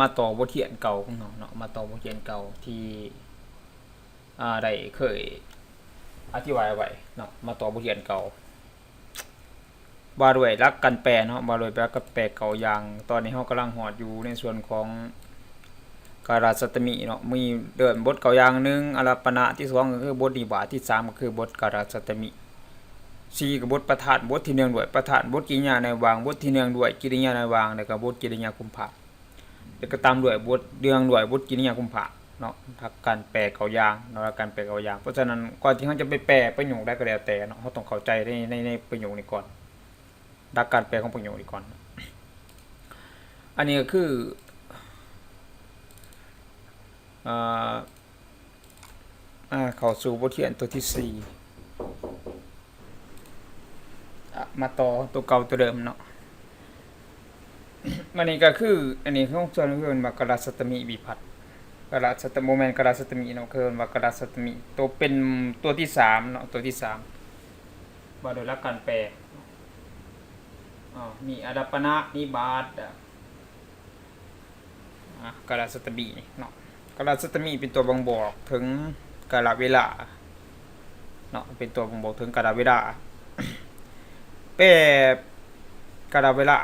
มาต่อบทเรียนเก่าของเราเนาะมาต่อบทเรียนเก่าที่ได้เคยอธิบายไว้เนาะมาต่อบทเรียนเก่าว่าด้วยรักกันแปลเนาะว่าด้วยรักกันแปลเก่าอย่างตอนนี้เรากำลังหอดอยู่ในส่วนของการาสตมีเนาะมีเดินบทเก่าอย่างหนึ่งอารัปณะที่สองก็คือบทนิบาตที่สามก็คือบทการาสตมีสี่กับบทประธานบทที่หนึ่งด้วยประธานบทกิริยาในวางบทที่หนึ่งด้วยกิริยาในวางแล้วก็บทกิริยาคุมภะแล้วก็ตามด้วยบทเรื่องด้วยบทกิริยาคุมภะเนาะทักการแปลเก่าอย่างเนาะการแปลเก่าอย่างเพราะฉะนั้นก่อนที่เขาจะไปแปลประโยคได้ก็แล้วแต่เนาะเขาต้องเข้าใจในประโยคนี้ก่อนดักการแปลของประโยคนี้ก่อนอันนี้ก็คือเข้าสู่บทเรียนตัวที่สี่มาต่อตัวเก่าตัวเดิมเนาะมันนี่ก็คืออันนี้ของส่วนเรื่องว่ากราสตมีวิภัตกราสตโมเมนต์กราสตมีเนาะคือว่ากราสตมีตัวเป็นตัวที่สามเนาะตัวที่สามว่าโดยหลักการแปลมีอาดัปณะนิบาตกราสตมีเนาะกราสตมีเป็นตัวบ่งบอกถึงกาลเวลาเนาะเป็นตัวบ่งบอกถึงกาลเวลาแปลกาลเวลา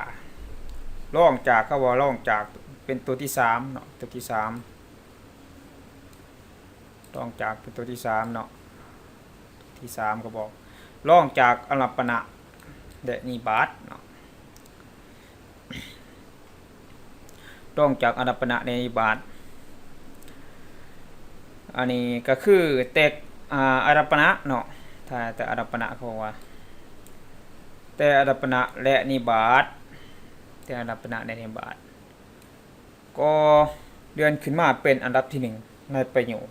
ล่องจากเขาว่าล่องจากเป็นตัวที่สามเนาะตัวที่สามล่องจากเป็นตัวที่สามเนาะที่สามก็บอกล่องจากอารัปณะเดนิบาตเนาะล่องจากอารัปณะเดนิบาตอันนี้ก็คือเตกอารัปณะเนาะถ้าแต่อารัปณะเขาว่าแต่อารัปณะและนิบาตแต่อารัปณะและนิบาตก็เดือนขึ้นมาเป็นอันดับที่หนึ่งในประโยค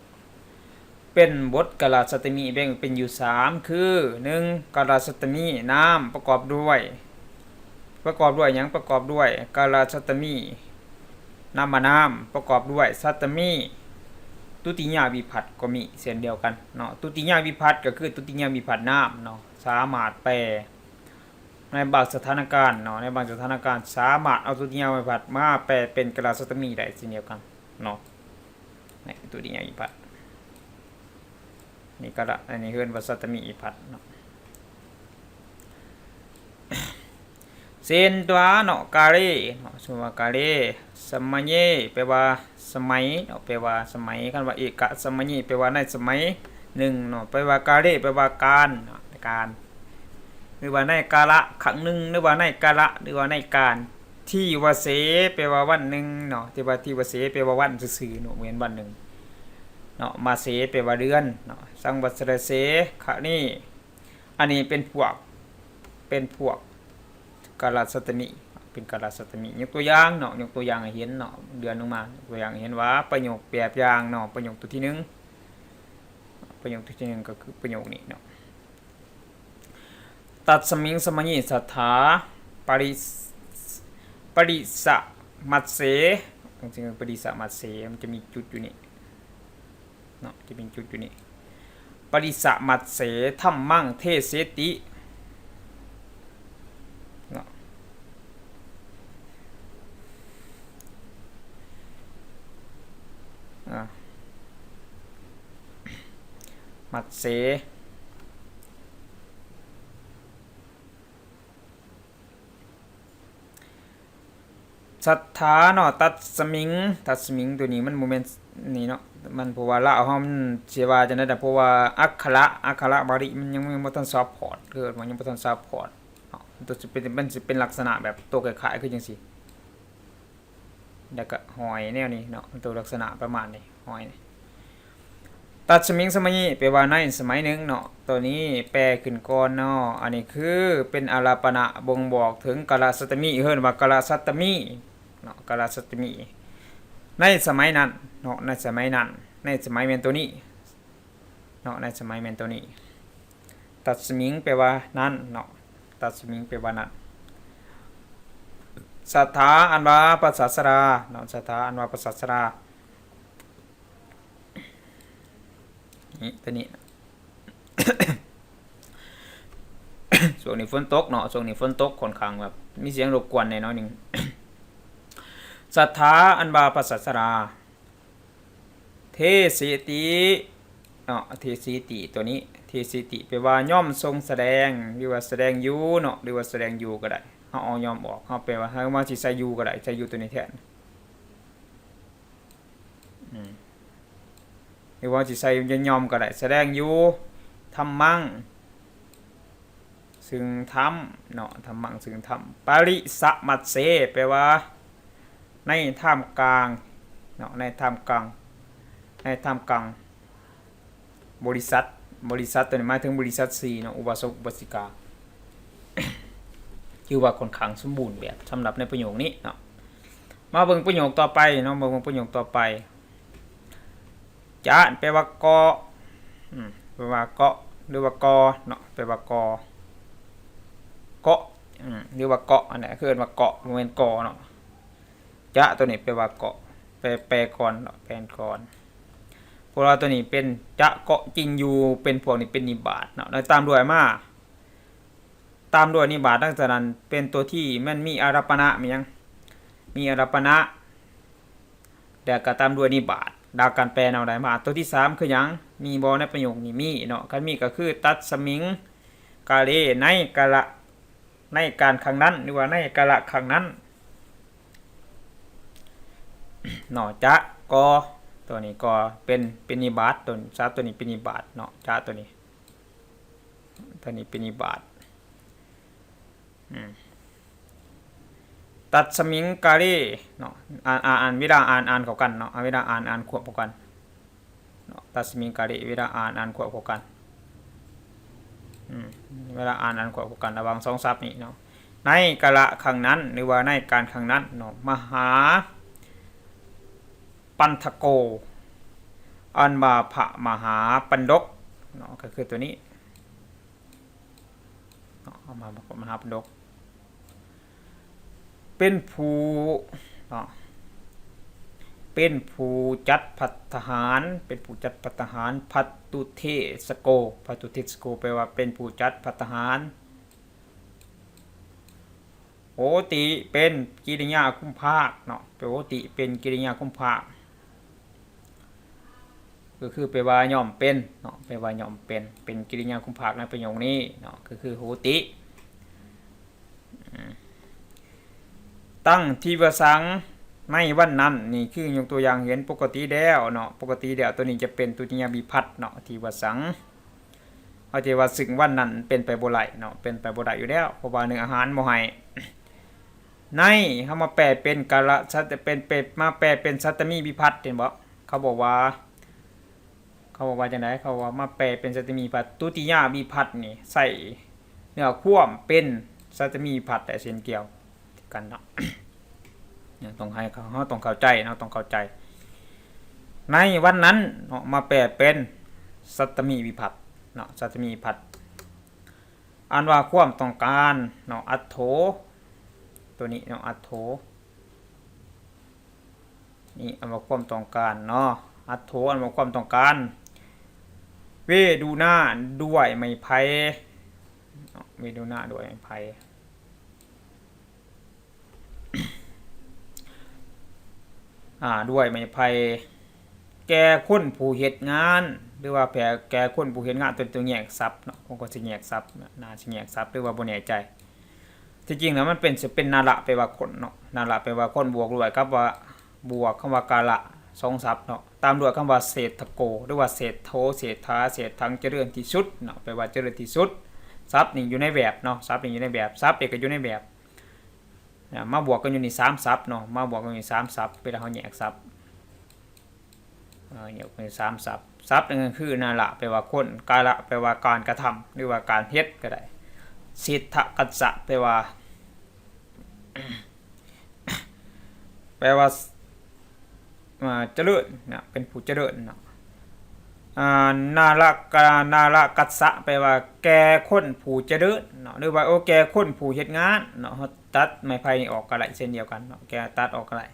เป็นบทกาลสตมีแบ่งเป็นอยู่สามคือหนึ่งกาลสตมีน้ำประกอบด้วยหยังประกอบด้วยกาลสตมีน้ำประกอบด้วยสัตมีตุติยวิภัตก็มีเช่นเดียวกันเนาะตุติยวิภัตก็คือตุติยวิภัตน้ำเนาะสามารถแปลในบางสถานการณ์เนาะในบางสถานการณ์สามารถเอาตุติยวิภัตมาแปลเป็นกาลสตมีได้เช่นเดียวกันเนาะในตุติยวิภัตนี่ก็ละอันนี้เรียกว่าสัตมีวิภัตเนาะเส้นตัวเนาะกาเรเนาะสมว่ากาเรสมัยเยแปลว่าสมัยเนาะแปลว่าสมัยคันว่าเอกะสมัยเยแปลว่าในสมัยหนึ่งเนาะแปลว่ากาเรแปลว่าการเนาะการหรือว่าในกาละครั้งหนึ่งหรือว่าในกาละหรือว่าในการที่วเสแปลว่าวันหนึ่งเนาะที่ว่าที่วเสแปลว่าวันซื่อๆเนาะเหมือนวันหนึ่งเนาะมาเสแปลว่าเดือนเนาะสังวัสระเสคะนี่อันนี้เป็นพวกกาลสตมีเป็นกาลสตมียกตัวอย่างเนาะยกตัวอย่างให้เห็นเนาะเดือนลงมาตัวอย่างเห็นว่าประโยคแบบอย่างเนาะประโยคตัวที่หนึ่งก็คือประโยคนี้เนาะตัดสมิงสมัยสัทธาปริสะมัตเสจริงๆปริสะมัตเสมันจะมีจุดอยู่นี่เนาะจะเป็นจุดอยู่นี่ปริสะมัตเสธัมมังเทเสติมัดเสสัทธาเนาะตัดสมิงตัวนี้มันโมเมนต์นี่เนาะมันเพราะว่าละเอามันเสียว่าจะได้แต่เพราะว่าอักขระบาริมันยังไม่ทันซัพพอร์ตเกิดมันยังไม่ทันซัพพอร์ตตัวจะเป็นลักษณะแบบตัวคล้ายๆคือจังซี่แล้วก็หอยแนวนี้เนาะตัวลักษณะประมาณนี้หอยนี่ตัดสมิงสมัยแปลว่าในสมัยหนึ่งเนาะตัวนี้แปลขึ้นก่อนเนาะอันนี้คือเป็นอารัปณะบ่งบอกถึงกาลสตมีเฮ้นว่ากาลสัตมีเนาะกาลสัตมีในสมัยนั้นเนาะในสมัยเมนตัวนี้เนาะในสมัยเมนตัวนี้ตัดสมิงแปลว่านั้นเนาะตัดสมิงแปลว่านั้นสัทธาอันว่าปัสสัสราเนาะสัทธาอันว่าปัสสัสรานี่ตัวนี้ ช่วงนี้ฝนตกเนาะช่วงนี้ฝนตกค่อนข้างแบบมีเสียงรบกวนหน่อยนึง ศรัทธาอันบาปศาสนาเทสิติเนาะเทสิติตัวนี้เทสิติแปลว่าย่อมทรงแสดงหรือว่าแสดงอยู่เนาะหรือว่าแสดงอยู่ก็ได้เฮาเอาย่อมออกเฮาแปลว่าเฮามาสิใส่อยู่ก็ได้ใส่อยู่ตัวนี้แทนหรือว่าสิใส่ย่อมก็ได้แสดงอยู่ธรรมังซึ่งธรรมเนาะธรรมังซึ่งธรรมปริสัมมัสเสแปลว่าในท่ามกลางเนาะในท่ามกลางในท่ามกลางบริษัทตัวนี้หมายถึงบริษัท4เนาะอุบาสกอุบาสิกา คือว่าค่อนข้างสมบูรณ์แบบสำหรับในประโยคนี้เนาะมาเบิ่งประโยคต่อไปเนาะมาเบิ่งประโยคต่อไปจะแปลว่าเกาะแปลว่าเกาะหรือว่าเนาะแปลว่าเกาะหรือว่าเกาะอันนี้คือว่าเกาะบ่แม่นกอเนาะจะตัวนี้แปลว่าเกาะแปลก่อนเนาะแปลก่อนพวกเราตัวนี้เป็นจะเกาะจริงอยู่เป็นพวกนี้เป็นนิบาตเนาะแล้วตามด้วยนิบาตดังนั้นเป็นตัวที่มันมีอารัปนะมีหยังมีอารัปนะแต่ก็ตามด้วยนิบาตดาการแปลเอาได้มาตัวที่3คือหยังมีบ่ในประโยคนี้มีเนาะคันมีก็คือตัดสมิงกาเลในกาละในการครั้งนั้นหรือว่าในกาละครั้งนั้นเนาะจะก็ตัวนี้ก็เป็นนิบาตตัวนี้เป็นนิบาตเนาะจะตัวนี้เป็นนิบาตตัดสมิงกาลีเนาะอ่านเวลาอ่านเข้ากันเนาะเวลาอ่านควบเข้ากันเนาะตัดสมิงกาลีเวลาอ่านควบเข้ากันเวลาอ่านควบเข้ากันระหว่าง2ศัพท์นี้เนาะในกาละครั้งนั้นหรือว่าในการครั้งนั้นเนาะมหาปันทโกอันมาพระมหาปันดกเนาะก็คือตัวนี้เนาะเอามามหาปันดกเป็นผู้จัดภัตตาหารภัตตุเทสโกแปลว่าเป็นผู้จัดภัตตาหารโอติเป็นกิริยาคุมภาคเนาะแปลว่าโอติเป็นกิริยาคุมภาคก็คือแปลว่าย่อมเป็นเนาะแปลว่าย่อมเป็นกิริยาคุมภาคในประโยคนี้เนาะก็คือโหติตั้งทีวสังในวันนั้นนี่คือยกตัวอย่างเห็นปกติแล้วเนาะปกติแล้วตัวนี้จะเป็นตุติยวิภัตเนาะทีวสังเขาจะว่าซึ่งวันนั้นเป็นไปบ่ได้เนาะเป็นไปบ่ได้อยู่แล้วเพราะว่า1อาหารบ่ให้ในเฮามาแปลเป็นกาละสัตเป็นมาแปลเป็นสัตมีวิภัตเห็นบ่เขาบอกว่าจังได๋เขาว่ามาแปลเป็นสัตมีวิภัตตุติยวิภัตนี่ใส่เนื้อควมเป็นสัตมีวิภัตแต่เช่นเกี่ยวกันเนาะต้องให้เขาต้องเข้าใจเนาะต้องเข้าใจในวันนั้นเนาะมาแปลเป็นสัตมีวิภัตเนาะสัตมีวิภัตอันว่าความต้องการเนาะอัตโธตัวนี้เนาะอัตโธนี่อันว่าความต้องการเนาะอัตโธอันว่าความต้องการเวดูหน้าด้วยไม้ไผ่เวดูหน้าด้วยไม้ไผ่ด้วยไม้ไผ่แก่คนผู้เฮ็ดงานหรือว่าแก่คนผู้เฮ็ดงานตัวแยกทรัพย์เนาะผมก็สิแยกทรัพย์น่าสิแยกทรัพย์หรือว่าบ่แน่ใจที่จริงแล้วมันเป็นนาระแปลว่าคนเนาะนาระแปลว่าคนบวกด้วยครับว่าบวกคำว่ากาละ2ศัพท์เนาะตามด้วยคำว่าเศรษฐโกหรือว่าเศรษโธเศรษฐาเศรษฐังเจริญที่สุดเนาะแปลว่าเจริญที่สุดทรัพย์นี่อยู่ในแบบเนาะทรัพย์นี่อยู่ในแบบทรัพย์นี่ก็อยู่ในแบบมาบวกกันอยู่นี่3ศัพท์เนาะมาบวกกันอยู่3ศัพท์เวลาเฮาแยกศัพท์แยกเป็น3ศัพท์ศัพท์นึงคือนาระแปลว่าคนกาละแปลว่าการกระทำหรือว่าการเฮ็ดก็ได้สิทธกัสสะแปลว่าเจริญนะเป็นผู้เจริญเนาะนาระกัสสะแปลว่าแก่คนผู้เจริญเนาะหรือว่าแก่คนผู้เฮ็ดงานเนาะตัดไม้ไผ่นี่ออกก็ได้เช่นเดียวกันเนาะแก่ตัดออกก็ได้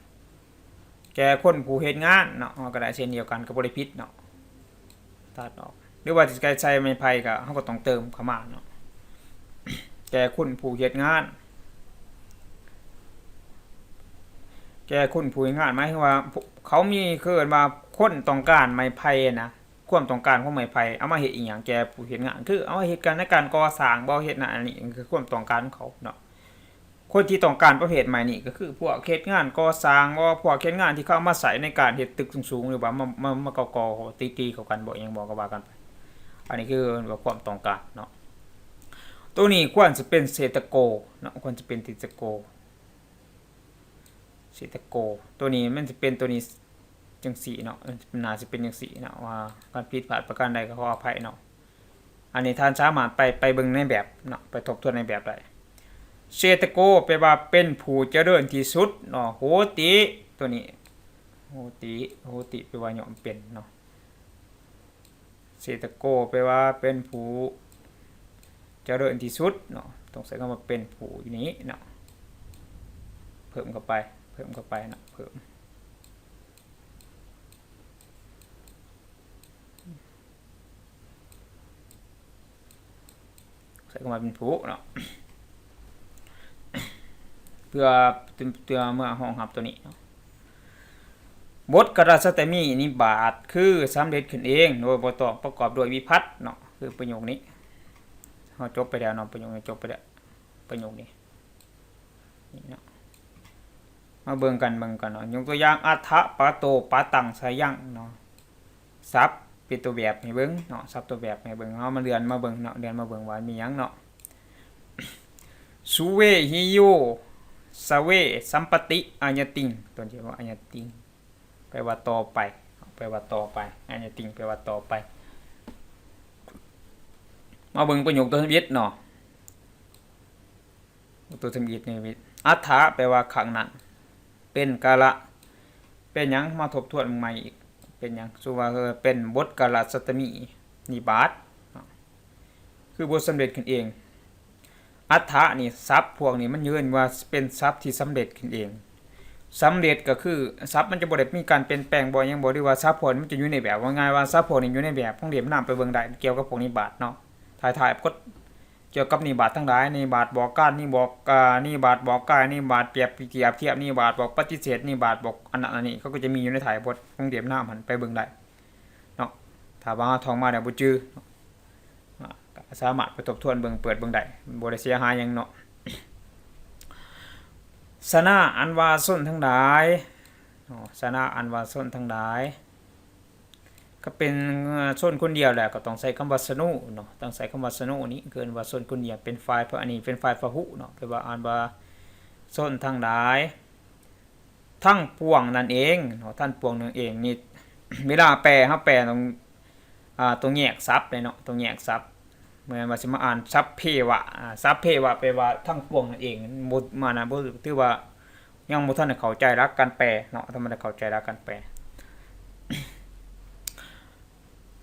แก่คนผู้เฮ็ดงานเนาะก็ได้เช่นเดียวกันก็บ่ได้ผิดเนาะตัดออกหรือว่าสิใช้ไม้ไผ่ก็เฮาก็ต้องเติมเข้ามาเนาะแก่คนผู้เฮ็ดงาน แก่คนผู้เฮ็ดงานหมายถึงว่าเขามีคือว่าคนต้องการไม้ไผ่นะความต้องการของไม้ไผ่เอามาเฮ็ดอีหยังแก่ผู้เฮ็ดงานคือเอามาเฮ็ดกันในการก่อสร้างบ่เฮ็ดนั่นอันนี้คือความต้องการของเขาเนาะคนที่ต้องการประเภทใหม่นี่ก็คือพวกเฮ็ดงานก่อสร้างบ่พวกเฮ็ดงานที่เขาเอามาใช้ในการเฮ็ดตึกสูงๆหรือว่ามาก่อๆตีๆเข้ากันบ่อิหยังบ่ก็ว่ากันไปอันนี้คือว่าความต้องการเนาะตัวนี้ควรจะเป็นเศรษฐโกเนาะควรจะเป็นติจโกเศรษฐโกตัวนี้มันจะเป็นตัวนี้จังสี่เนาะน่าจะเป็นจังสี่เนาะว่าการผิดพลาดประการใดก็ขออภัยเนาะอันนี้ท่านสามารถไปเบิ่งในแบบเนาะไปทบทวนในแบบได้เศรษฐโกแปลว่าเป็นผู้เจริญที่สุดเนาะโหติตัวนี้โหติแปลว่าย่อมเป็นเนาะเศรษฐโกแปลว่าเป็นผู้เจริญที่สุดเนาะต้องใช้คำว่าเป็นผู้อยู่นี้เนาะเพิ่มเข้าไปเนาะเพิ่มใส่คำว่าเป็นผู้เนาะเพื่อเมื่อห้องรับตัวนี้เนาะบทกรัสตมีนิบาตคือสำเร็จขึ้นเองโดยบ่ต้องประกอบด้วยวิภัตเนาะคือประโยคนี้เฮาจบไปแล้วเนาะประโยคนี้จบไปแล้วประโยคนี้นี่เนาะมาเบิ่งกันเนาะยกตัวอย่างอัฏฐปะโตปะตังสายังเนาะศัพท์เป็นตัวแบบให้เบิ่งเนาะศัพท์ตัวแบบให้เบิ่งเฮามาเรียนมาเบิ่งเนาะเรียนมาเบิ่งว่ามีหยังเนาะสุเวหิโยสเวสัมปติอัญญติงตัวนี้ว่าอัญญติงแปลว่าต่อไปอัญญติงแปลว่าต่อไปมาเบิ่งประโยคตัวสำริดเนาะตัวสำริดนี่อัฏฐะแปลว่าขังนั้นเป็นกาละเป็นหยังมาทบทวนใหม่อีกเป็นหยังสุว่าเป็นบทกาลสัตมีนิบาตคือบทสำเร็จขึ้นเองอัฏฐะนี่ทรัพย์พวกนี้มันยืนว่าเป็นทรัพย์ที่สำเร็จขึ้นเองสำเร็จก็คือทรัพย์มันจะบ่ได้มีการเปลี่ยนแปลงบ่ยังบ่ได้ว่าทรัพย์พวกนี้มันจะอยู่ในแบบว่าง่ายว่าทรัพย์พวกนี้อยู่ในแบบของเหลี่ยมน้ำไปเบิ่งได้เกี่ยวกับพวกนิบาตเนาะถ่ายๆก็เกี่ยวกับนิบาตทั้งหลายนิบาตบอกการนิบอกนิบาตบอกกายนิบาตเปรียบเทียบนิบาตบอกปฏิเสธนิบาตบอกอันนั้นอันนี้เขาก็จะมีอยู่ในถ่ายบทของเหลี่ยมน้ำหันไปเบิ่งได้เนาะถ้าว่าท่องมาแล้วบ่จื้อสามารถไปทบทวนเบิ่งเปิดเบิ่งได้บ่ได้เสียหายหยังเนาะสนะอันว่าส้นทั้งหลายสนะอันว่าส้นทั้งหลายก็เป็นส้นคนเดียวแหละก็ต้องใส่คำว่าสนุเนาะต้องใส่คำว่าสนุนี้เกินว่าส้นคนเดียวเป็นไฟล์เพราะอันนี้เป็นไฟล์พหุเนาะแปลว่าอันว่าส้นทั้งหลายทั้งปวงนั่นเองเนาะท่านปวงนั่นเองนี่ เวลาแปลเฮาแปลต้องแยกศัพท์เลยเนาะต้องแยกศัพท์เหมือนว่าสิมาอ่านซัพเพวะซัพเพวะแปลว่าทั้งปวงนั่นเองบ่มานะบ่ถือว่ายังบ่ทันได้เข้าใจหลักการแปลเนาะถ้ามันได้เข้าใจหลักการแปล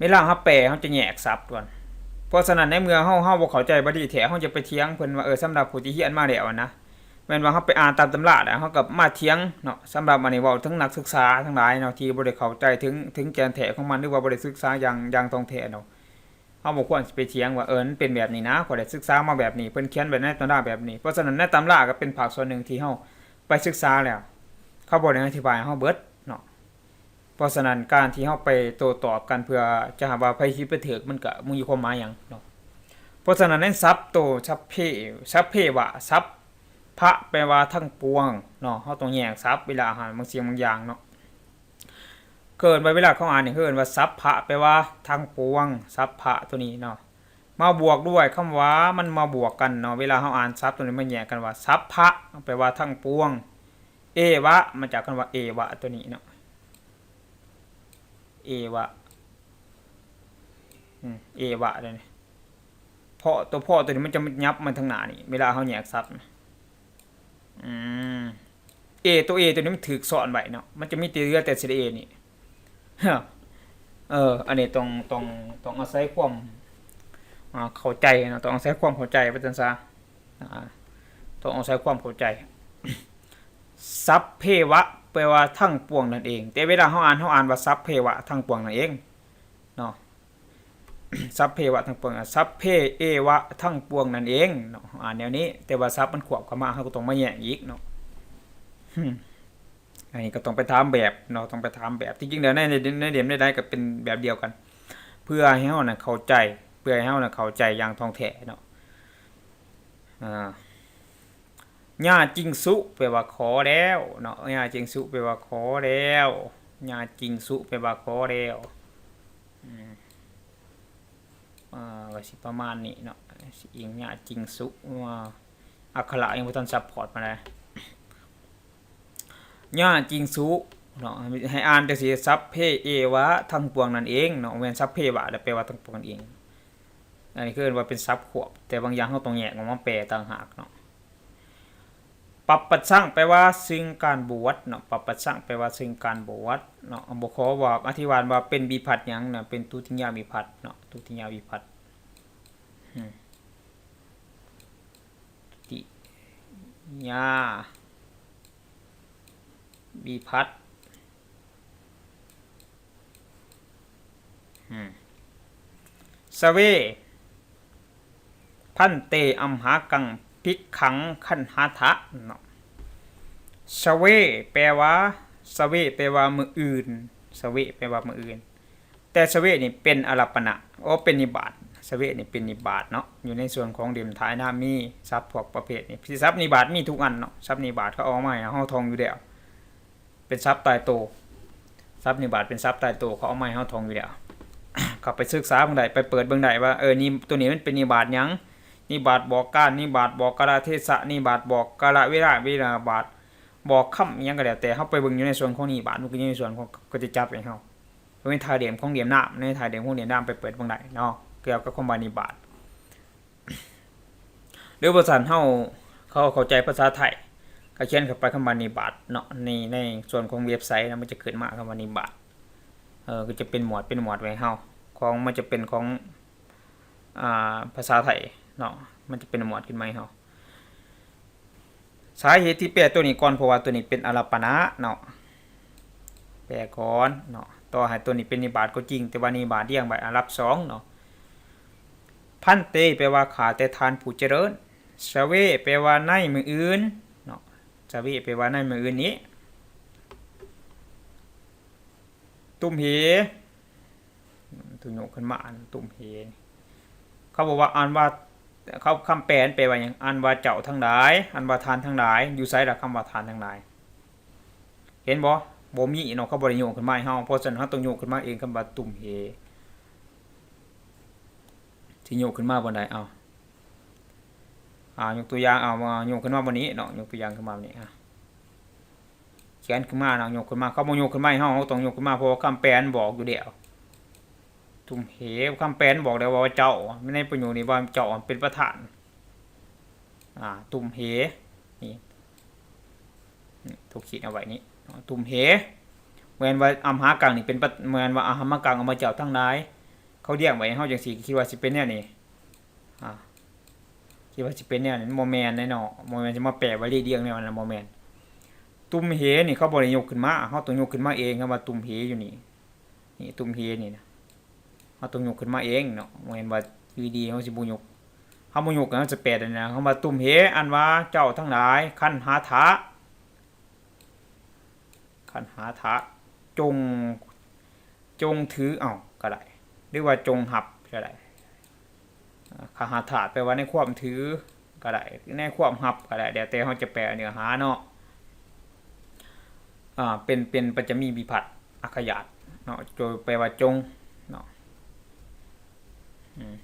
เวลาเฮาแปลเฮาจะแยกศัพท์ก่อนเพราะฉะนั้นในเมื่อเฮาบ่เข้าใจบ่ดีแท้เฮาจะไปเถียงเพิ่นว่าสำหรับผู้ที่เรียนมาแล้วนะแม่นว่าเฮาไปอ่านตามตำราแล้วเฮาก็มาเถียงเนาะสำหรับอันนี้เว้าถึงนักศึกษาทั้งหลายเนาะที่บ่ได้เข้าใจถึงแกนแท้ของมันหรือว่าบ่ได้ศึกษาอย่างตรงแท้เนาะเฮาบ่ควรสิไปเถียงว่ามันเป็นแบบนี้นะข้อยได้ศึกษามาแบบนี้เพิ่นเขียนไว้ในตำราแบบนี้เพราะฉะนั้นในตำราก็เป็นภาคส่วนหนึ่งที่เฮาไปศึกษาแล้วเขาบ่ได้อธิบายเฮาเบิดเนาะเพราะฉะนั้นการที่เฮาไปโต้ตอบกันเพื่อจะหาว่าไผผิดไผถูกมันก็บ่มีความหมายหยังเนาะเพราะฉะนั้นในศัพท์โตชัพเพวะศัพท์พระแปลว่าทั้งปวงเนาะเฮาต้องแยกศัพท์เวลาอ่านบางเสียงบางอย่างเนาะเกิดไปเวลาเขาอ่านนี่เอิ้นว่าศัพท์พระแปลว่าทั้งปวงศัพท์พระตัวนี้เนาะมาบวกด้วยคำว่ามันมาบวกกันเนาะเวลาเฮาอ่านศัพท์ตัวนี้มันแยกกันว่าศัพท์พระแปลว่าทั้งปวงเอวะมาจากคำว่าเอวะตัวนี้เนาะเอวะเอวะเลยนี่เพราะตัวนี้มันจะยับมันทางหน้านี่เวลาเฮาแยกศัพท์ตัวนี้มันถูกซ่อนไว้เนาะมันจะมีแต่เรือแต่สระเอนี่อันนี้ต้องอาศัยความเข้าใจเนาะต้องอาศัยความเข้าใจว่าจังซะต้องอาศัยความเข้าใจสัพเพวะแปลว่าทั้งปวงนั่นเองแต่เวลาเฮาอ่านว่าสัพเพวะทั้งปวงนั่นเองเนาะ สัพเพวะทั้งปวงสัพเพเอวะทั้งปวงนั่นเองเนาะแนวนี้แต่ว่าสัพมันควบเข้ามาเฮาก็ต้องมาแยกอีกเนาะ อันนี้ก็ต้องไปถามแบบเนาะต้องไปถามแบบที่จริงแล้วในเดียมได้ก็เป็นแบบเดียวกัน เพื่อให้เฮาน่ะเข้าใจเพื่อให้เฮาน่ะเข้าใจอย่างท่องแท้เนาะอ่าญาจิงสุแปลว่าขอแล้วเนาะญาจิงสุแปลว่าขอแล้วญาจิงสุแปลว่าขอแล้วอืมก็สิประมาณนี้เนาะสิอิงญาจิงสุว่าอักขระยังบ่ทันซัพพอร์ตมาได้ญาจิงสุเนาะให้อ่านจังซี่สัพเพเอวะทั้งปวงนั่นเองเนาะแม่นสัพเพวะแล้วแปลว่าทั้งปวงนั่นเองอันนี้คือว่าเป็นศัพท์ควบแต่บางอย่างเฮาต้องแยกออกมาแปลต่างหากเนาะปัปปัสสังแปลว่าซึ่งการบวชเนาะปัปปัสสังแปลว่าซึ่งการบวชเนาะบ่ขอบอกอธิบายว่าเป็นวิภัตหยังเนาะเป็นทุติยวิภัตเนาะทุติยวิภัตติยาวิภัตสเวพันเตอัมหากังภิกขังขันหาทะเนาะสเวแปลว่าสเวแปลว่ามืออื่นสเวแปลว่ามืออื่นแต่สเวนี่เป็นอารัปปณะเป็นนิบาตสเวนี่เป็นนิบาตเนาะอยู่ในส่วนของเดิมท้ายหน้ามีทรัพย์พวกประเภทนี้ทรัพย์นิบาตมีทุกอันเนาะทรัพย์นิบาตเขาเอามาให้เฮาท่องอยู่แล้วเป็นทรัพย์ตายโตทรัพย์นิบาตเป็นทรัพย์ตายโตเขาเอามาให้เฮาท่องอยู่แล้วเข้าไปศึกษาเบิ่งได้ไปเปิดเบิ่งได้ว่านี่ตัวนี้มันเป็นนิบาตหยังนิบาตบอกการนิบาตบอกกาลเทศะนิบาตบอกกาลเวลาบาตบอกคำยังก็แล้วแต่เฮาไปเบิ่งอยู่ในส่วนของนิบาตมันก็อยู่ในส่วนของก็จะจับให้เฮาเป็นทายเดียมของเดียมน้ำในทายเดียมของเดียมน้ำไปเปิดเบิ่งได้เนาะเกี่ยวกับคำว่านิบาตหรือภาษาเฮาเขาเข้าใจภาษาไทยก็เขียนเข้าไปคำว่านิบาตเนาะในส่วนของเว็บไซต์มันจะขึ้นมาคำว่านิบาตก็จะเป็นหมวดไว้เฮาของมันจะเป็นของภาษาไทยเนาะมันจะเป็นหมวดขึ้นมาให้เฮาสาเหตุที่แปลตัวนี้ก่อนเพราะว่าตัวนี้เป็นอารัปปณะเนาะแปลก่อนเนาะต่อให้ตัวนี้เป็นนิบาตก็จริงแต่ว่านิบาตเรียงไว้อารัป2เนาะพันเตแปลว่าข้าแต่ทานผู้เจริญสเวแปลว่าในมืออื่นเนาะสเวแปลว่าในมืออื่นนี้ตุมเหตุโยกขึ้นมาอ่านตุมเหเขาบอกว่าอ่านว่าเขาคำแปลแปลว่าอย่างอ่านว่าเจ้าทั้งหลายอ่านว่าทานทั้งหลายอยู่ไสล่ะคำว่าทานทั้งหลายเห็นบ่มีเนาะเขาบ่ได้โยกขึ้นมาให้เฮาเพราะฉะนั้นเฮาต้องโยกขึ้นมาเองคำว่าตุมเหที่โยกขึ้นมาบ่ได้ยกตัวอย่างมาโยกขึ้นมาบ่นี้เนาะยกตัวอย่างขึ้นมาบ่นี้เขียนขึ้นมาเนาะโยกขึ้นมาเขาบ่โยกขึ้นมาให้เฮาต้องโยกขึ้นมาเพราะว่าคำแปลบอกอยู่แล้วตุมเหคำแปลบอกได้ว่าเจ้าไม่ในประโยคนี้ว่าเจ้าเป็นประธานตุมเหนี่ถูกขีดเอาไว้นี้ตุมเหเหมือนว่าอัมหากังนี่เป็นเหมือนว่าอัมหากังเอามาเจ้าทั้งหลายเขาเรียกไว้เฮาจังซี่คิดว่าสิเป็นแนวนี้คิดว่าสิเป็นแนวนี้โมเมนต์แน่เนาะโมเมนต์สิมาแปลไว้เรียงแนวนั้นโมเมนต์ตุมเหนี่เขาบ่ได้ยกขึ้นมาเฮาต้องยกขึ้นมาเองคำว่าตุมเหอยู่นี่ตุมเหนี่นะเฮาต้องยกขึ้นมาเองเนาะบ่แม่นว่าอยู่ดีเฮาสิบ่ยกเฮาบ่ยกก็จะแปลได้นะคำว่าตุมเหอันว่าเจ้าทั้งหลายคันหาทะจงถือก็ได้หรือว่าจงหับก็ได้คหาถาแปลว่าในความถือก็ได้ในความหับก็ได้แล้วแต่เฮาจะแปลเนื้อหาเนาะเป็นปัจจมีวิภัตอักขยาตเนาะโดยแปลว่าจงเนาะ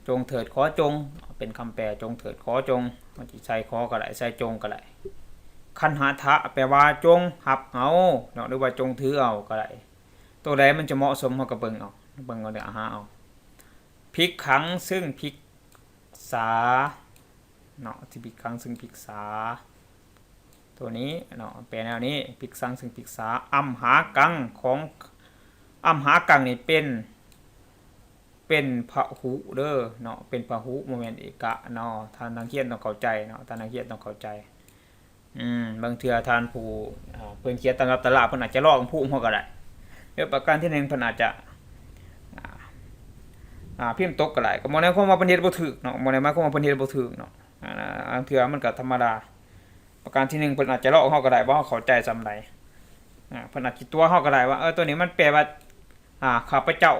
จงเถิดขอจงเป็นคำแปลจงเถิดขอจงมันสิใส่ขอก็ได้ใส่จงก็ได้คันหาทะแปลว่าจงหับเอาเนาะหรือว่าจงถือเอาก็ได้ตัวใดมันจะเหมาะสมเฮาก็เบิ่งเอาเด้อหาเอาภิกขังซึ่งภิกษาเนาะที่ภิกขังซึ่งภิกษาตัวนี้เนาะแปลแนวนี้ภิกขังซึ่งภิกษาอัมหากังของอัมหากังนี่เป็นพหุเด้อเนาะเป็นพหุโมเมนต์เอกะเนาะท่านนักเรียนต้องเข้าใจเนาะท่านนักเรียนต้องเข้าใจบางเทื่อท่านผู้เพิ่นเขียนตำรับตำราเพิ่นอาจจะลอกผู้เฮาก็ได้เรื่องประการที่1เพิ่นอาจจะพิมพ์ตกก็ได้ก็บ่ได้ความว่าเพิ่นเฮ็ดบ่ถูกเนาะบ่ได้หมายความว่าเพิ่นเฮ็ดบ่ถูกเนาะบางเทื่อมันก็ธรรมดาประการที่1เพิ่นอาจจะลอกเฮาก็ได้บ่เฮาเข้าใจซำใด เพิ่นอาจสิตัวเฮาก็ได้ว่าตัวนี้มันแปลว่าข้าพเจ้า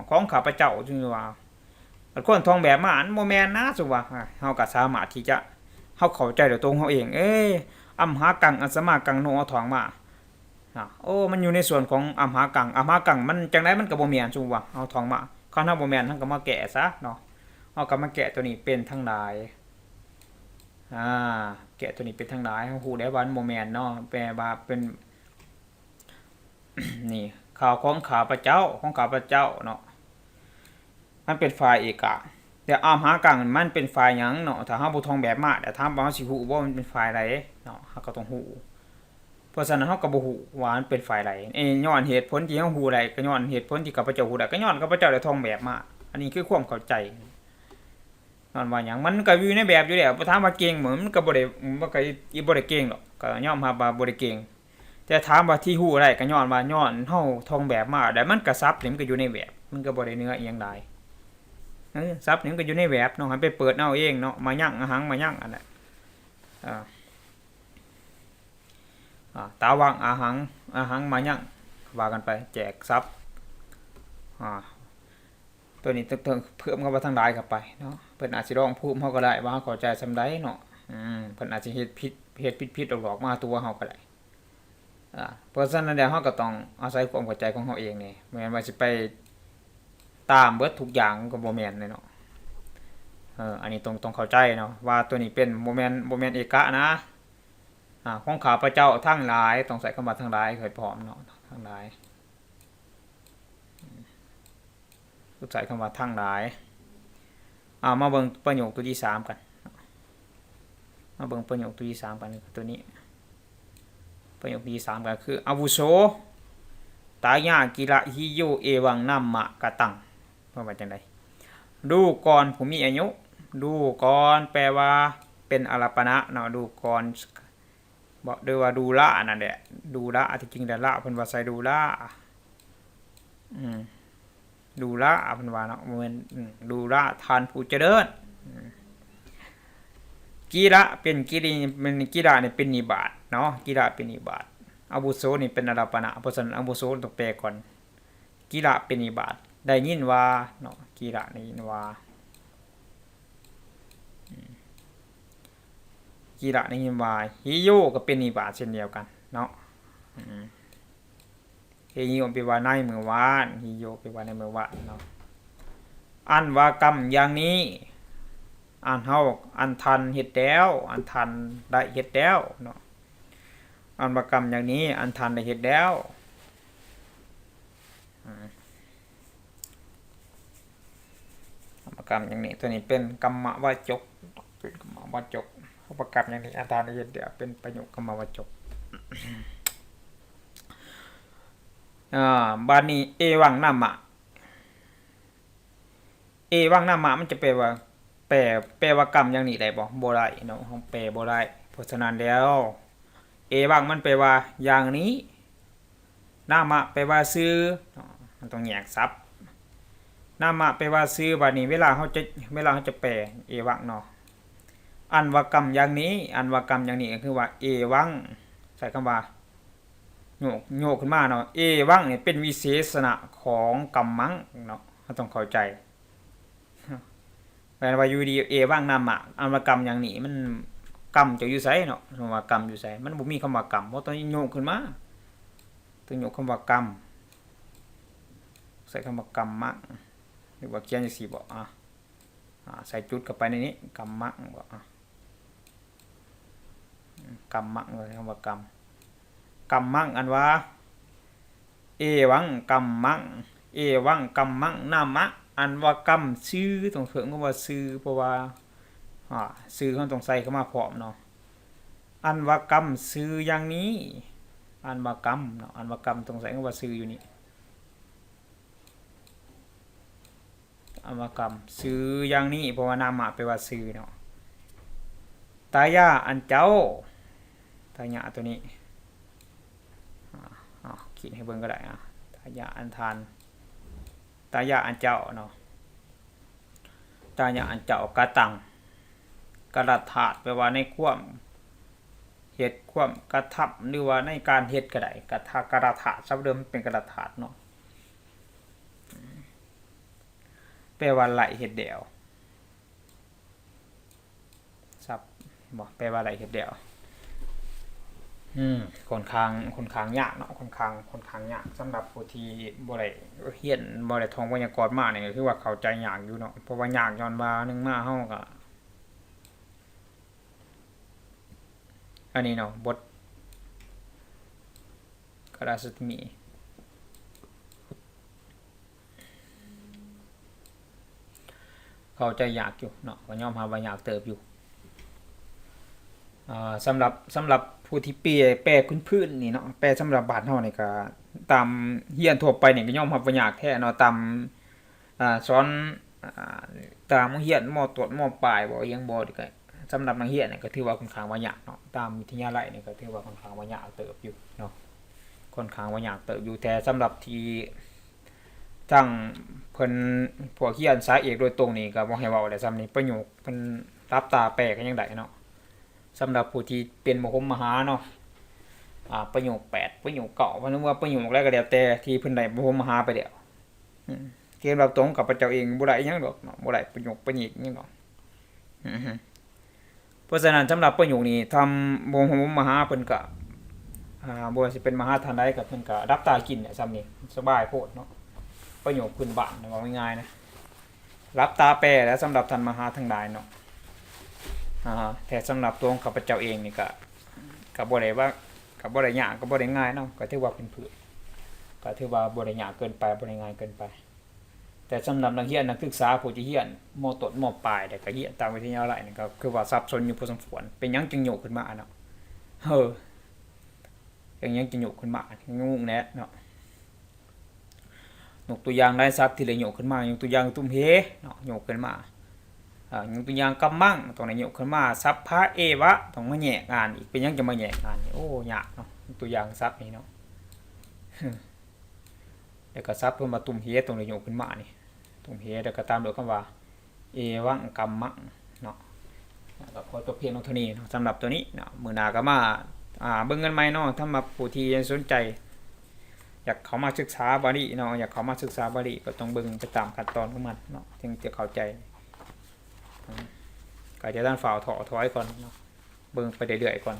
ของข้าพเจ้าจึงว่าคนท่องแบบมาอันบ่แม่นนะสุว่าเฮาก็สามารถที่จะเฮาเข้าใจด้วยตัวเฮาเองอัมหากังอัสมากังโนเอาท่องมาโอ้มันอยู่ในส่วนของอัมหากังอัมหากังมันจังได๋มันก็บ่แม่นสุว่าเอาท่องมาคันเฮาบ่แม่นเฮาก็มาแกะซะเนาะเฮาก็มาแกะตัวนี้เป็นทั้งหลายแกะตัวนี้เป็นทั้งหลายเฮาฮู้ได้ว่ามันบ่แม่นเนาะแปลว่าเป็น นี่ข่าวของข้าพเจ้าเนาะมันเป็นฝ่ายเอกะแต่อามหากังมันเป็นฝ่ายหยังเนาะถ้าเฮาบ่ท่องแบบมาแต่ถามว่าเฮาสิฮู้บ่มันเป็นฝ่ายใดเนาะเฮาก็ต้องฮู้เพราะฉะนั้นเฮาก็บ่ฮู้ว่ามันเป็นฝ่ายใดย้อนเหตุผลที่เฮาฮู้ได้ก็ย้อนเหตุผลที่ข้าพเจ้าฮู้ได้ก็ย้อนข้าพเจ้าได้ท่องแบบมาอันนี้คือความเข้าใจย้อนว่าหยังมันก็อยู่ในแบบอยู่แล้วบ่ถามว่าเก่งบ่มันก็บ่ได้บ่ก็บ่ได้เก่งหรอกก็ยอมรับว่าบ่ได้เก่งแต่ถามว่าที่ฮู้ได้ก็ย้อนว่าย้อนเฮาท่องแบบมาได้มันก็ศัพท์นี่มันก็อยู่ในแบบมันก็บ่ได้เหนืออิหยังใดศัพท์นี่มันก็อยู่ในแบบเนาะให้ไปเปิดเอาเองเนาะมายั่งอาหังมายั่งอันนั้นตาวังอาหังมายั่งว่ากันไปแจกศัพท์ตัวนี้ต้องเพิ่มเข้ามาทางใดเข้าไปเนาะเพิ่นอาจสิลองพูดเฮาก็ได้ว่าเฮาเข้าใจซำใดเนาะเพิ่นอาจสิเฮ็ดผิดๆหลอกๆมาตัวเฮาก็ได้เพราะฉะนั้นแล้วเฮาก็ต้องอาศัยความเข้าใจของเฮาเองนี่บ่แม่นว่าสิไปตามเบิดทุกอย่างก็บ่แม่นเลยเนาะอันนี้ต้องเข้าใจเนาะว่าตัวนี้เป็นบ่แม่นเอกะนะของข้าพเจ้าทั้งหลายต้องใส่คำว่าทั้งหลายให้พร้อมเนาะทั้งหลายใส่คำว่าทั้งหลายมาเบิ่งประโยคตัวที่3กันมาเบิ่งประโยคตัวที่3กันตัวนี้ประโยคที่3ก็คืออาวุโสตายากิระหิโยเอวังนัมมะกะตังว่าจังได๋ดูก่อนผู้มีอายุดูก่อนแปลว่าเป็นอารัปนะเนาะดูก่อนบ่ด้วยว่าดูละนั่นแหละดูละที่จริงแล้วละเพิ่นว่าใส่ดูละดูละเพิ่นว่าเนาะบ่แม่นดูละทานผู้เจริญกีระเป็นกิริมันกีระนี่เป็นนิบาตเนาะกีระเป็นนิบาตอาวุโสนี่เป็นอารัปนะเพราะฉะนั้นอาวุโสต้องแปลก่อนกีระเป็นนิบาตได้ยินว่าเนาะกีระได้ยินว่ากีระได้ยินว่าฮิโยก็เป็นนิบาตเช่นเดียวกันเนาะฮิโยแปลว่าในเมื่อวานฮิโยแปลว่าในเมื่อวานเนาะอันว่ากรรมอย่างนี้อันเฮาอันทันเฮ็ดแล้วอันทันได้เฮ็ดแล้วเนาะอันว่ากรรมอย่างนี้อันทันได้เฮ็ดแล้วกรรมอย่างนี้ตัวนี้เป็นกรรมวจกเป็นกรรมวจกประกรรมอย่างนี้อันทันได้เฮ็ดเดี๋ยวเป็นประโยคกรรมวจกบานี้เอวังนามะเอวังนามะมันจะแปลว่าแปลว่ากรรมอย่างนี้ได้บ่ได้เนาะเฮาแปลบ่ได้เพราะฉะนั้นแล้วเอวังมันแปลว่าอย่างนี้นามะแปลว่าชื่อมันต้องแยกศัพท์นามะแปลว่าชื่อบัดนี้เวลาเฮาจะแปลเอวังเนาะอันว่ากรรมอย่างนี้อันว่ากรรมอย่างนี้ก็คือว่าเอวังใช้คำว่าโยกขึ้นมาเนาะเอวังนี่เป็นวิเศษณะของกัมมังเนาะเราต้องเข้าใจแปลว่าอยู่ดีเอวังนามะอันว่ากรรมอย่างนี้มันกรรมจะอยู่ไสเนาะว่ากรรมอยู่ไสมันบ่มีคำว่ากรรมเพราะต้องโยกขึ้นมาต้องโยกคำว่ากรรมใส่คำว่ากรรมะหรือว่าเขียนจังซี่บ่ใส่จุดเข้าไปในนี้กรรมะบ่กรรมะเลยคำว่ากรรมกัมมังอันว่าเอวังกัมมังเอวังกัมมังนามะอันว่ากัมชื่อต้องเถิงก็ว่าชื่อเพราะว่าชื่อเขาต้องใส่เข้ามาพร้อมเนาะอันว่ากัมชื่ออย่างนี้อันว่ากัมเนาะอันว่ากัมต้องใส่ก็ว่าชื่ออยู่นี่อันว่ากัมชื่ออย่างนี้เพราะว่านามะแปลว่าชื่อเนาะตายาอันเจ้าตายาตัวนี้ขีดให้เบิ่งก็ได้ตายะอันทานตายะอันเจ้าเนาะตายะอันเจ้ากะตังกระถาดแปลว่าในความ เฮ็ดความกระทำหรือว่าในการเฮ็ดก็ได้กระถาศัพท์เดิมเป็นกระถาเนาะแปลว่าไหลเฮ็ดเดี่ยวศัพท์บ่แปลว่าไหลเฮ็ดเดี่ยวค่อนข้างยากเนาะค่อนข้างยากสำหรับผู้ที่บ่ได้เรียนบ่ได้ท่องไวยากรณ์มานี่ก็คือว่าเข้าใจยากอยู่เนาะเพราะว่ายากย้อนว่านึงมาเฮาก็อันนี้เนาะบทกราสตมีเข้าใจยากอยู่เนาะก็ยอมรับว่ายากเติบอยู่สำหรับผู้ที่แปลพื้นๆนี่เนาะแปลสำหรับบ้านเฮานี่ก็ตามเรียนทั่วไปนี่ก็ยอมรับว่ายากแท้เนาะตามสอนตามโรงเรียนม.ต้นม.ปลายบ่อิหยังบ่นี่ก็สำหรับนักเรียนนี่ก็ถือว่าค่อนข้างว่ายากเนาะตามวิทยาลัยนี่ก็ถือว่าค่อนข้างว่ายากเติบอยู่เนาะค่อนข้างว่ายากเติบอยู่แต่สำหรับที่ทั้งเพิ่นพวกเรียนสายเอกโดยตรงนี่ก็บ่ให้เว้าได้ซ้ำนี่ประโยคเพิ่นรับตาแปลก็ยังได้เนาะสำหรับผู้ที่เป็นมหมหาเนาะประโยค8ประโยค9เพราะนั้นว่าประโยคแรกก็แล้วแต่ที่เพิ่นได้มหมหาไปแล้วเกมรับตรงกับพระเจ้าเองบ่ได้หยังดอกเนาะบ่ได้ประโยคประโยคหยังดอกเพราะฉะนั้นสำหรับประโยคนี้ทำมหมหาเพิ่นก็บ่ว่าสิเป็นมหาท่านใดก็เพิ่นก็รับตากินเนี่ยซ้ำนี่สบายโพดเนาะประโยคพื้นบ้านว่าง่ายๆนะรับตาแปลแล้วสำหรับท่านมหาทั้งหลายเนาะแต่สำหรับตัวของข้าพเจ้าเองนี่ก็บ่ได้ว่าก็บ่ได้ยากก็บ่ได้ง่ายเนาะก็ถือว่าเป็นพื้นก็ถือว่าบ่ได้ยากเกินไปบ่ได้ง่ายเกินไปแต่สำหรับนักเรียนนักศึกษาผู้ที่เรียนม.ต้นม.ปลายแต่ก็เรียนตามวิทยาลัยนี่ก็คือว่าซับซ้อนอยู่พอสมควรเป็นหยังจึงโยกขึ้นมาเนาะอย่างยังจึงโยกขึ้นมางงแน่เนาะยกตัวอย่างได้ซับที่เลยโยกขึ้นมายกตัวอย่างตุ้มเฮเนาะโยกขึ้นมายกตัวอย่างกำมั่งตรงไหนโยกขึ้นมาซับพระเอวะต้องมาแยกงานอีกเป็นยังจะมาแยกงานโอ้ยากเนาะตัวอย่างซับนี่เนาะแล้วก็ซับเพิ่มมาตุ้มเฮตรงไหนโยกขึ้นมานี่ตุ้มเฮแล้วก็ตามด้วยคำว่าเอวังกำมั่งเนาะก็พอตัวเพียงเท่านี้เนาะสำหรับตัวนี้เนาะมื้อหน้าก็มาเบิ่งกันใหม่เนาะถ้ามาผู้ที่สนใจอยากเขามาศึกษาบาลีเนาะอยากเขามาศึกษาบาลีก็ต้องเบิ่งไปตามขั้นตอนของมันเนาะถึงจะเข้าใจก็จะด้านฝ่าถอยก่อนเนาะเบิ่งไปเรื่อยๆก่อน